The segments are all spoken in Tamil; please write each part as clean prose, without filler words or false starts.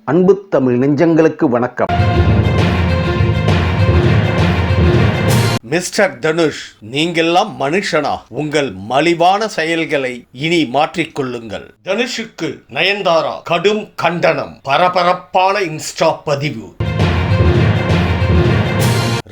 அன்பு தமிழ் நெஞ்சங்களுக்கு வணக்கம். மிஸ்டர் தனுஷ், நீங்கெல்லாம் மனுஷனா? உங்கள் மலிவான செயல்களை இனி மாற்றிக்கொள்ளுங்கள். தனுஷுக்கு நயன்தாரா கடும் கண்டனம். பரபரப்பான இன்ஸ்டா பதிவு.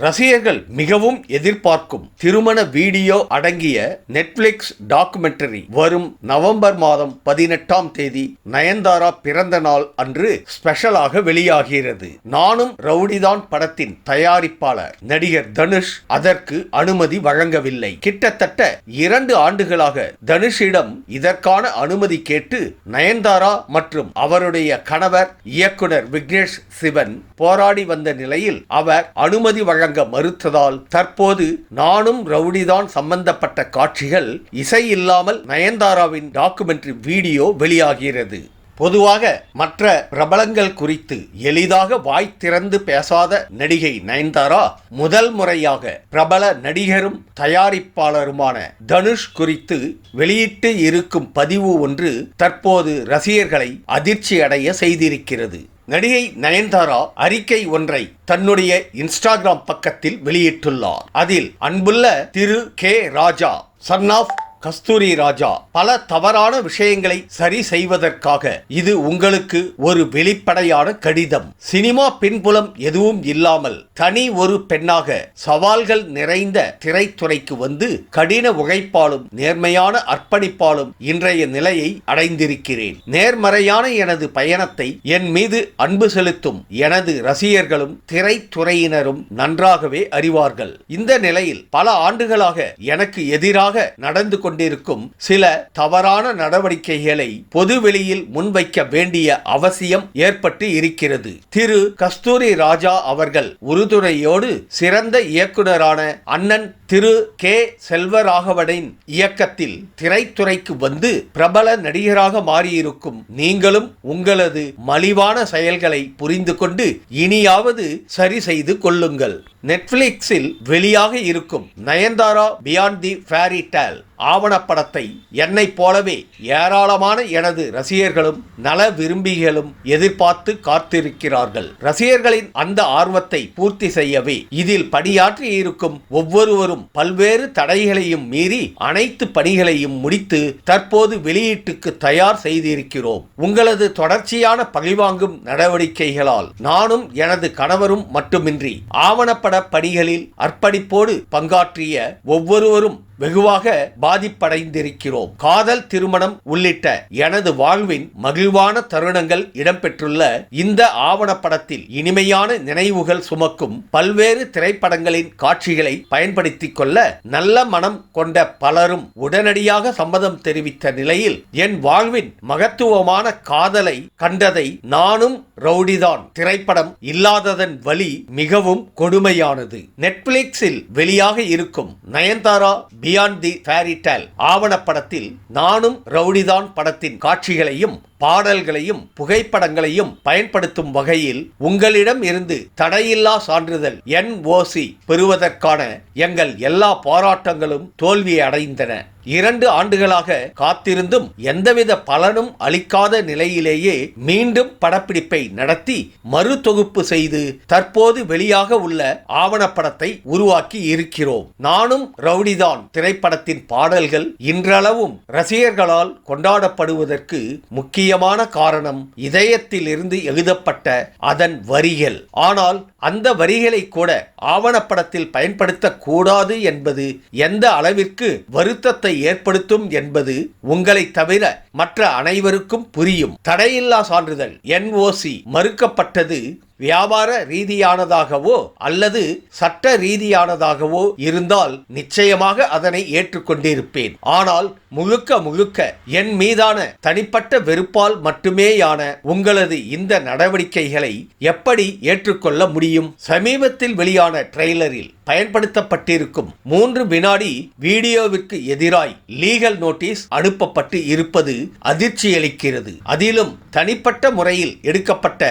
ரசிகர்கள் மிகவும் எதிர்பார்க்கும் திருமண வீடியோ அடங்கிய நெட்ஃபிளிக்ஸ் டாக்குமெண்டரி வரும் நவம்பர் மாதம் 18ஆம் தேதி நயன்தாரா பிறந்த நாள் அன்று ஸ்பெஷலாக வெளியாகிறது. நானும் ரவுடிதான் படத்தின் தயாரிப்பாளர் நடிகர் தனுஷ் அதற்கு அனுமதி வழங்கவில்லை. கிட்டத்தட்ட 2 ஆண்டுகளாக தனுஷிடம் இதற்கான அனுமதி கேட்டு நயன்தாரா மற்றும் அவருடைய கணவர் இயக்குனர் விக்னேஷ் சிவன் போராடி வந்த நிலையில் அவர் அனுமதி வழங்க மறுத்ததால் தற்போது நானும் ரவுடிதான் சம்பந்தப்பட்ட காட்சிகள் இசை இல்லாமல் நயன்தாராவின் டாக்குமெண்ட்ரி வீடியோ வெளியாகிறது. பொதுவாக மற்ற பிரபலங்கள் குறித்து எளிதாக வாய் திறந்து பேசாத நடிகை நயன்தாரா முதல் முறையாக பிரபல நடிகரும் தயாரிப்பாளருமான தனுஷ் குறித்து வெளியிட்டு இருக்கும் பதிவு ஒன்று தற்போது ரசிகர்களை அதிர்ச்சி அடைய செய்திருக்கிறது. நடிகை நயன்தாரா அறிக்கை ஒன்றை தன்னுடைய இன்ஸ்டாகிராம் பக்கத்தில் வெளியிட்டுள்ளார். அதில் அன்புள்ள திரு கே ராஜா, சன் ஆஃப் கஸ்தூரி ராஜா, பல தவறான விஷயங்களை சரி செய்வதற்காக இது உங்களுக்கு ஒரு வெளிப்படையான கடிதம். சினிமா பின்புலம் எதுவும் இல்லாமல் தனி ஒரு பெண்ணாக சவால்கள் நிறைந்த திரைத்துறைக்கு வந்து கடின உழைப்பாலும் நேர்மையான அர்ப்பணிப்பாலும் இன்றைய நிலையை அடைந்திருக்கிறேன். நேர்மறையான எனது பயணத்தை என் மீது அன்பு செலுத்தும் எனது ரசிகர்களும் திரைத்துறையினரும் நன்றாகவே அறிவார்கள். இந்த நிலையில் பல ஆண்டுகளாக எனக்கு எதிராக நடந்து கொண்டிருக்கும் சில தவறான நடவடிக்கைகளை பொதுவெளியில் முன்வைக்க வேண்டிய அவசியம் ஏற்பட்டு இருக்கிறது. திரு கஸ்தூரி ராஜா அவர்கள் உறுதுணையோடு சிறந்த இயக்குனரான அண்ணன் திரு கே செல்வராகவனின் இயக்கத்தில் திரைத்துறைக்கு வந்து பிரபல நடிகராக மாறியிருக்கும் நீங்களும் உங்களது மலிவான செயல்களை புரிந்து கொண்டு இனியாவது சரி செய்து கொள்ளுங்கள். நெட்ஃபிளிக்ஸில் வெளியாக இருக்கும் Nayanthara beyond the fairy tale ஆவணப்படத்தை என்னைப் போலவே ஏராளமான எனது ரசிகர்களும் நல விரும்பிகளும் எதிர்பார்த்து காத்திருக்கிறார்கள். ரசிகர்களின் அந்த ஆர்வத்தை பூர்த்தி செய்யவே இதில் பணியாற்றி இருக்கும் ஒவ்வொருவரும் பல்வேறு தடைகளையும் மீறி அனைத்து பணிகளையும் முடித்து தற்போது வெளியீட்டுக்கு தயார் செய்திருக்கிறோம். உங்களது தொடர்ச்சியான பழிவாங்கும் நடவடிக்கைகளால் நானும் எனது கணவரும் மட்டுமின்றி ஆவணப்பட பணிகளில் அர்ப்பணிப்போடு பங்காற்றிய ஒவ்வொருவரும் வெகுவாக பாதிப்படைந்திருக்கிறோம். காதல், திருமணம் உள்ளிட்ட எனது வாழ்வின் மகிழ்வான தருணங்கள் இடம்பெற்றுள்ள இந்த ஆவணப்படத்தில் இனிமையான நினைவுகள் சுமக்கும் பல்வேறு திரைப்படங்களின் காட்சிகளை பயன்படுத்திக் கொள்ள நல்ல மனம் கொண்ட பலரும் உடனடியாக சம்மதம் தெரிவித்த நிலையில் என் வாழ்வின் மகத்துவமான காதலை கண்டதை நானும் ரவுடிதான் திரைப்படம் இல்லாததன் வலி மிகவும் கொடுமையானது. நெட்ஃபிளிக்ஸில் வெளியாக இருக்கும் Nayanthara beyond the fairy tale ஆவணப்படத்தில் நானும் ரவுடிதான் படத்தின் காட்சிகளையும் பாடல்களையும் புகைப்படங்களையும் பயன்படுத்தும் வகையில் உங்களிடம் இருந்து தடையில்லா சான்றிதழ் NOC பெறுவதற்கான எங்கள் எல்லா போராட்டங்களும் தோல்வி அடைந்தன. 2 ஆண்டுகளாக காத்திருந்தும் எந்தவித பலனும் அளிக்காத நிலையிலேயே மீண்டும் படப்பிடிப்பை நடத்தி மறு தொகுப்பு செய்து தற்போது வெளியாக உள்ள ஆவணப்படத்தை உருவாக்கி இருக்கிறோம். நானும் ரவுடிதான் திரைப்படத்தின் பாடல்கள் இன்றளவும் ரசிகர்களால் கொண்டாடப்படுவதற்கு முக்கியமான காரணம் இதயத்தில் இருந்து எழுதப்பட்ட அதன் வரிகள். ஆனால் அந்த வரிகளை கூட ஆவணப்படத்தில் பயன்படுத்தக்கூடாது என்பது எந்த அளவிற்கு வருத்தத்தை ஏற்படுத்தும் என்பது உங்களை தவிர மற்ற அனைவருக்கும் புரியும். தடையில்லா சான்றிதழ் NOC மறுக்கப்பட்டது வியாபார ரீதியானதாகவோ அல்லது சட்ட ரீதியானதாகவோ இருந்தால் நிச்சயமாக அதனை ஏற்றுக்கொண்டிருப்பேன். ஆனால் முழுக்க என் மீதான தனிப்பட்ட வெறுப்பால் மட்டுமேயான உங்களது இந்த நடவடிக்கைகளை எப்படி ஏற்றுக்கொள்ள முடியும்? சமீபத்தில் வெளியான ட்ரெய்லரில் பயன்படுத்தப்பட்டிருக்கும் 3 வினாடி வீடியோவிற்கு எதிராய் லீகல் நோட்டீஸ் அனுப்பப்பட்டு இருப்பது அதிர்ச்சியளிக்கிறது. அதிலும் தனிப்பட்ட முறையில் எடுக்கப்பட்ட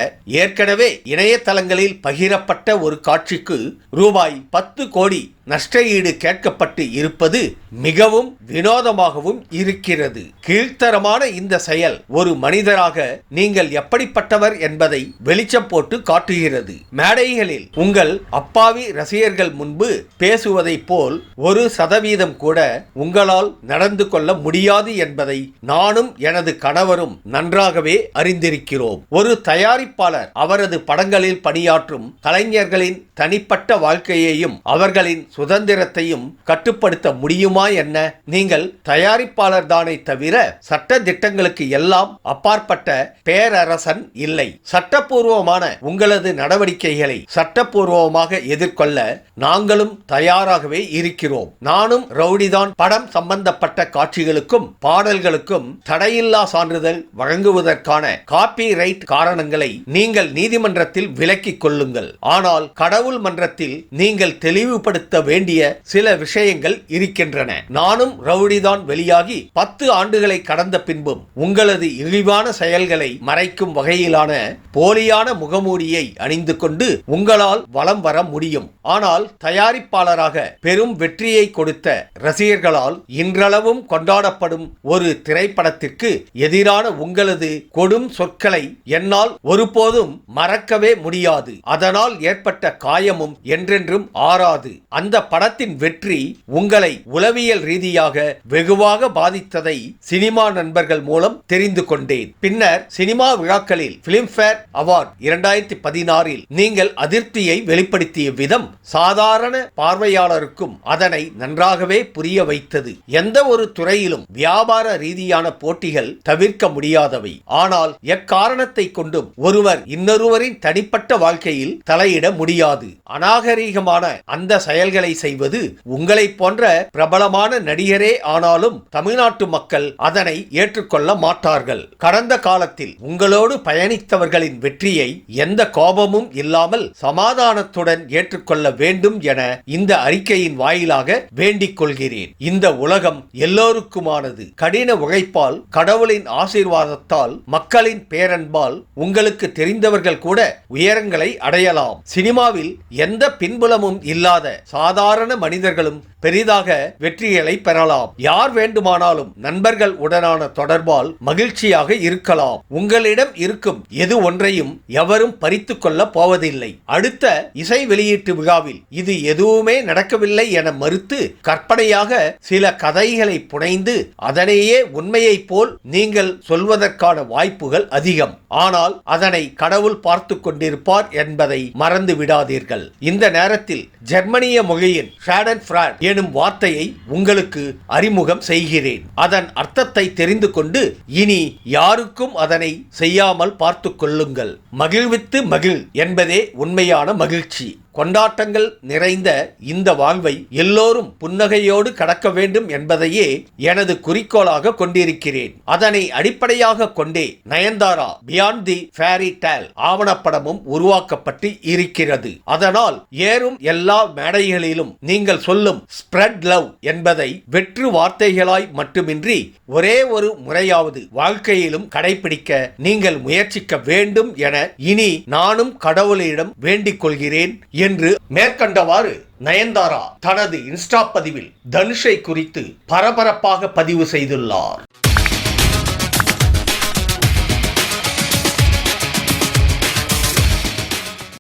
ஏற்கனவே இணையதளங்களில் பகிரப்பட்ட ஒரு காட்சிக்கு ரூபாய் 10 கோடி நஷ்டஈடு கேட்கப்பட்டு இருப்பது மிகவும் வினோதமாகவும் இருக்கிறது. கீழ்த்தரமான இந்த செயல் ஒரு மனிதராக நீங்கள் எப்படிப்பட்டவர் என்பதை வெளிச்சம் போட்டு காட்டுகிறது. மேடைகளில் உங்கள் அப்பாவி ரசிகர்கள் முன்பு பேசுவதைப் போல் 1% கூட உங்களால் நடந்து கொள்ள முடியாது என்பதை நானும் எனது கணவரும் நன்றாகவே அறிந்திருக்கிறோம். ஒரு தயாரிப்பாளர் அவரது படங்களில் பணியாற்றும் கலைஞர்களின் தனிப்பட்ட வாழ்க்கையையும் அவர்களின் சுதந்திரத்தையும் கட்டுப்படுத்த முடியுமா என்ன? நீங்கள் தயாரிப்பாளர் தானே தவிர சட்ட திட்டங்களுக்கு எல்லாம் அப்பாற்பட்ட பேரரசன் இல்லை. சட்டப்பூர்வமான உங்களது நடவடிக்கைகளை சட்டப்பூர்வமாக எதிர்கொள்ள நாங்களும் தயாராகவே இருக்கிறோம். நானும் ரவுடிதான் படம் சம்பந்தப்பட்ட காட்சிகளுக்கும் பாடல்களுக்கும் தடையில்லா சான்றிதழ் வழங்குவதற்கான காப்பி ரைட் காரணங்களை நீங்கள் நீதிமன்றத்தில் விலக்கிக் கொள்ளுங்கள். ஆனால் கடவுள் மன்றத்தில் நீங்கள் தெளிவுபடுத்த வேண்டிய சில விஷயங்கள் இருக்கின்றன. நானும் ரவுடிதான் வெளியாகி 10 ஆண்டுகளை கடந்த பின்பும் உங்களது இழிவான செயல்களை மறைக்கும் வகையிலான போலியான முகமூடியை அணிந்து கொண்டு உங்களால் வலம் வர முடியும். ஆனால் தயாரிப்பாளராக பெரும் வெற்றியை கொடுத்த ரசிகர்களால் இன்றளவும் கொண்டாடப்படும் ஒரு திரைப்படத்திற்கு எதிரான உங்களது கொடும் சொற்களை என்னால் ஒருபோதும் மறக்கவே முடியாது. அதனால் ஏற்பட்ட காயமும் என்றென்றும் ஆறாது. அந்த படத்தின் வெற்றி உங்களை உளவியல் ரீதியாக வெகுவாக பாதித்ததை சினிமா நண்பர்கள் மூலம் தெரிந்து கொண்டேன். பின்னர் சினிமா விழாக்களில் பிலிம்பேர் அவார்ட் 2016 நீங்கள் அதிருப்தியை வெளிப்படுத்திய விதம் சாதாரண பார்வையாளருக்கும் அதனை நன்றாகவே புரிய வைத்தது. எந்த ஒரு துறையிலும் வியாபார ரீதியான போட்டிகள் தவிர்க்க முடியாதவை. ஆனால் எக்காரணத்தை கொண்டும் ஒருவர் இன்னொருவரின் தனிப்பட்ட வாழ்க்கையில் தலையிட முடியாது. அநாகரீகமான அந்த செயல்களை செய்வது உங்களை போன்ற பிரபலமான நடிகரே ஆனாலும் தமிழ்நாட்டு மக்கள் அதனை ஏற்றுக்கொள்ள மாட்டார்கள். கடந்த காலத்தில் உங்களோடு பயணித்தவர்களின் வெற்றியை எந்த கோபமும் இல்லாமல் சமாதானத்துடன் ஏற்றுக்கொள்ள வேண்டும் என இந்த அறிக்கையின் வாயிலாக வேண்டிக் கொள்கிறேன். இந்த உலகம் எல்லோருக்குமானது. கடின உழைப்பால், கடவுளின் ஆசீர்வாதத்தால், மக்களின் பேரன்பால் உங்களுக்கு தெரிந்தவர்கள் கூட உயரங்களை அடையலாம். சினிமாவில் எந்த பின்புலமும் இல்லாத சாதாரண மனிதர்களும் பெரிதாக வெற்றிகளை பெறலாம். யார் வேண்டுமானாலும் நண்பர்கள் உடனான தொடர்பால் மகிழ்ச்சியாக இருக்கலாம். உங்களிடம் இருக்கும் எது ஒன்றையும் எவரும் பறித்துக் கொள்ள போவதில்லை. அடுத்த இசை வெளியீட்டு விழாவில் இது எதுவுமே நடக்கவில்லை என மறுத்து கற்பனையாக சில கதைகளை புனைந்து அதனையே உண்மையைப் போல் நீங்கள் சொல்வதற்கான வாய்ப்புகள் அதிகம். ஆனால் அதனை கடவுள் பார்த்து கொண்டிருப்பார் என்பதை மறந்து விடாதீர்கள். இந்த நேரத்தில் ஜெர்மனிய மொழியின் ஷாடன்ஃப்ராட் எனும் வார்த்தையை உங்களுக்கு அறிமுகம் செய்கிறேன். அதன் அர்த்தத்தை தெரிந்து கொண்டு இனி யாருக்கும் அதனை செய்யாமல் பார்த்துக் கொள்ளுங்கள். மகிழ்வித்து மகிழ் என்பதே உண்மையான மகிழ்ச்சி. கொண்டாட்டங்கள் நிறைந்த இந்த வாழ்வை எல்லோரும் புன்னகையோடு கடக்க வேண்டும் என்பதையே எனது குறிக்கோளாக கொண்டிருக்கிறேன். அதனை அடிப்படையாக கொண்டே Nayanthara beyond the fairy tale ஆவணப்படமும் உருவாக்கப்பட்டு இருக்கிறது. அதனால் ஏறும் எல்லா மேடைகளிலும் நீங்கள் சொல்லும் ஸ்ப்ரெட் லவ் என்பதை வெற்று வார்த்தைகளாய் மட்டுமின்றி ஒரே ஒரு முறையாவது வாழ்க்கையிலும் கடைபிடிக்க நீங்கள் முயற்சிக்க வேண்டும் என இனி நானும் கடவுளிடம் வேண்டிக் கொள்கிறேன் என்று மேற்கண்டவாறு நயன்தாரா தனது இன்ஸ்டா பதிவில் தனுஷை குறித்து பரபரப்பாக பதிவு செய்துள்ளார்.